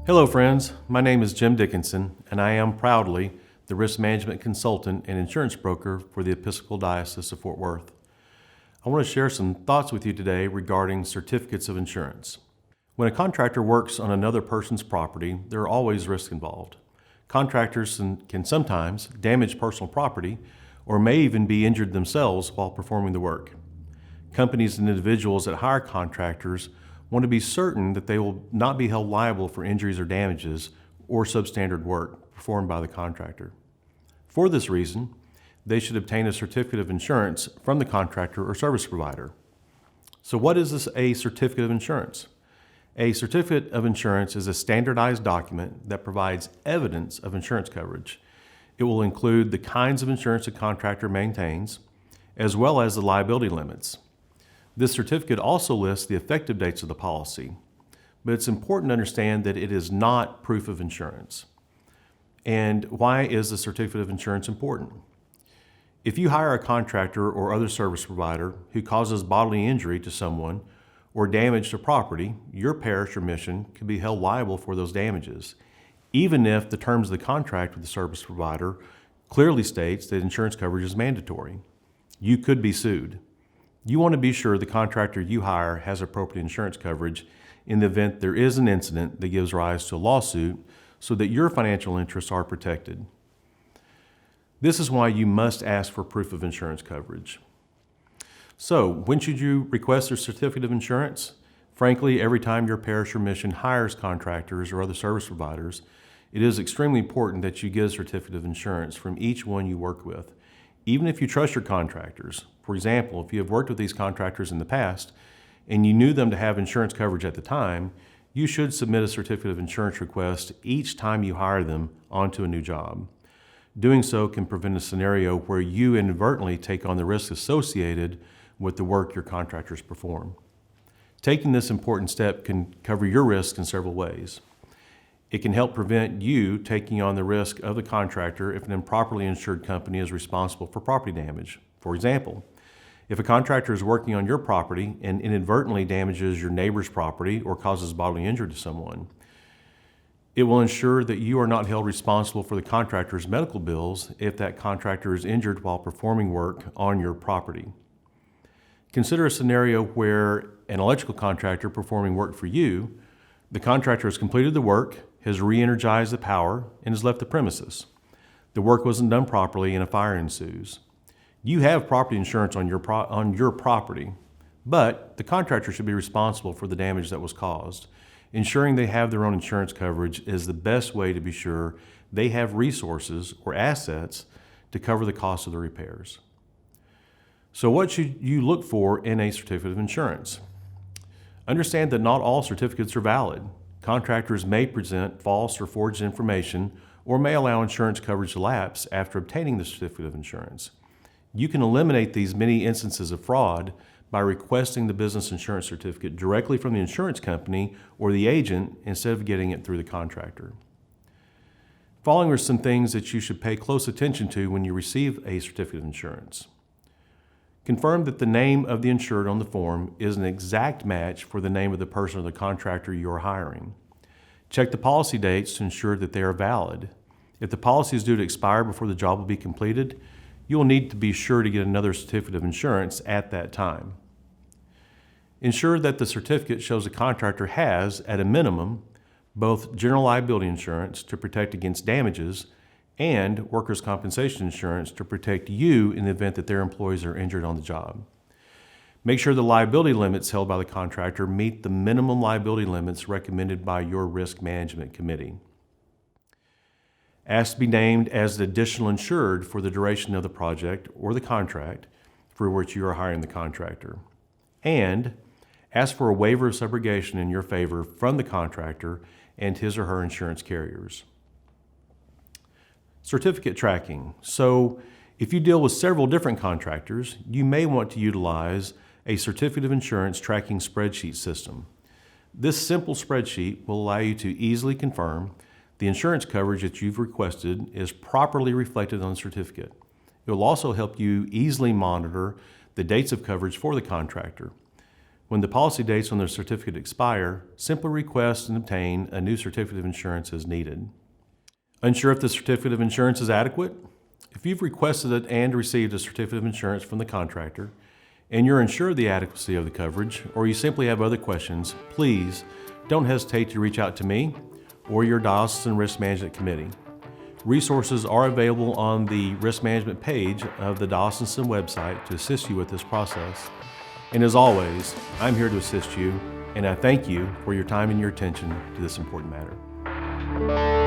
Hello friends, my name is Jim Dickinson and I am proudly the risk management consultant and insurance broker for the Episcopal Diocese of Fort Worth. I want to share some thoughts with you today regarding certificates of insurance. When a contractor works on another person's property, there are always risks involved. Contractors can sometimes damage personal property or may even be injured themselves while performing the work. Companies and individuals that hire contractors want to be certain that they will not be held liable for injuries or damages or substandard work performed by the contractor. For this reason, they should obtain a certificate of insurance from the contractor or service provider. So what is a certificate of insurance? A certificate of insurance is a standardized document that provides evidence of insurance coverage. It will include the kinds of insurance a contractor maintains, as well as the liability limits. This certificate also lists the effective dates of the policy, but it's important to understand that it is not proof of insurance. And why is the certificate of insurance important? If you hire a contractor or other service provider who causes bodily injury to someone or damage to property, your parish or mission could be held liable for those damages, even if the terms of the contract with the service provider clearly states that insurance coverage is mandatory. You could be sued. You want to be sure the contractor you hire has appropriate insurance coverage in the event there is an incident that gives rise to a lawsuit so that your financial interests are protected. This is why you must ask for proof of insurance coverage. So, when should you request a certificate of insurance? Frankly, every time your parish or mission hires contractors or other service providers, it is extremely important that you get a certificate of insurance from each one you work with. Even if you trust your contractors, for example, if you have worked with these contractors in the past and you knew them to have insurance coverage at the time, you should submit a certificate of insurance request each time you hire them onto a new job. Doing so can prevent a scenario where you inadvertently take on the risks associated with the work your contractors perform. Taking this important step can cover your risks in several ways. It can help prevent you taking on the risk of the contractor if an improperly insured company is responsible for property damage. For example, if a contractor is working on your property and inadvertently damages your neighbor's property or causes bodily injury to someone, it will ensure that you are not held responsible for the contractor's medical bills if that contractor is injured while performing work on your property. Consider a scenario where an electrical contractor performing work for you, the contractor has completed the work, has re-energized the power, and has left the premises. The work wasn't done properly and a fire ensues. You have property insurance on your property, but the contractor should be responsible for the damage that was caused. Ensuring they have their own insurance coverage is the best way to be sure they have resources or assets to cover the cost of the repairs. So what should you look for in a certificate of insurance? Understand that not all certificates are valid. Contractors may present false or forged information or may allow insurance coverage to lapse after obtaining the certificate of insurance. You can eliminate these many instances of fraud by requesting the business insurance certificate directly from the insurance company or the agent instead of getting it through the contractor. Following are some things that you should pay close attention to when you receive a certificate of insurance. Confirm that the name of the insured on the form is an exact match for the name of the person or the contractor you are hiring. Check the policy dates to ensure that they are valid. If the policy is due to expire before the job will be completed, you will need to be sure to get another certificate of insurance at that time. Ensure that the certificate shows the contractor has, at a minimum, both general liability insurance to protect against damages and workers' compensation insurance to protect you in the event that their employees are injured on the job. Make sure the liability limits held by the contractor meet the minimum liability limits recommended by your risk management committee. Ask to be named as the additional insured for the duration of the project or the contract for which you are hiring the contractor. And ask for a waiver of subrogation in your favor from the contractor and his or her insurance carriers. Certificate tracking. So if you deal with several different contractors, you may want to utilize a certificate of insurance tracking spreadsheet system. This simple spreadsheet will allow you to easily confirm the insurance coverage that you've requested is properly reflected on the certificate. It will also help you easily monitor the dates of coverage for the contractor. When the policy dates on their certificate expire, simply request and obtain a new certificate of insurance as needed. Unsure if the certificate of insurance is adequate? If you've requested it and received a certificate of insurance from the contractor, and you're unsure of the adequacy of the coverage, or you simply have other questions, please don't hesitate to reach out to me or your Diocesan Risk Management Committee. Resources are available on the risk management page of the Diocesan website to assist you with this process. And as always, I'm here to assist you, and I thank you for your time and your attention to this important matter.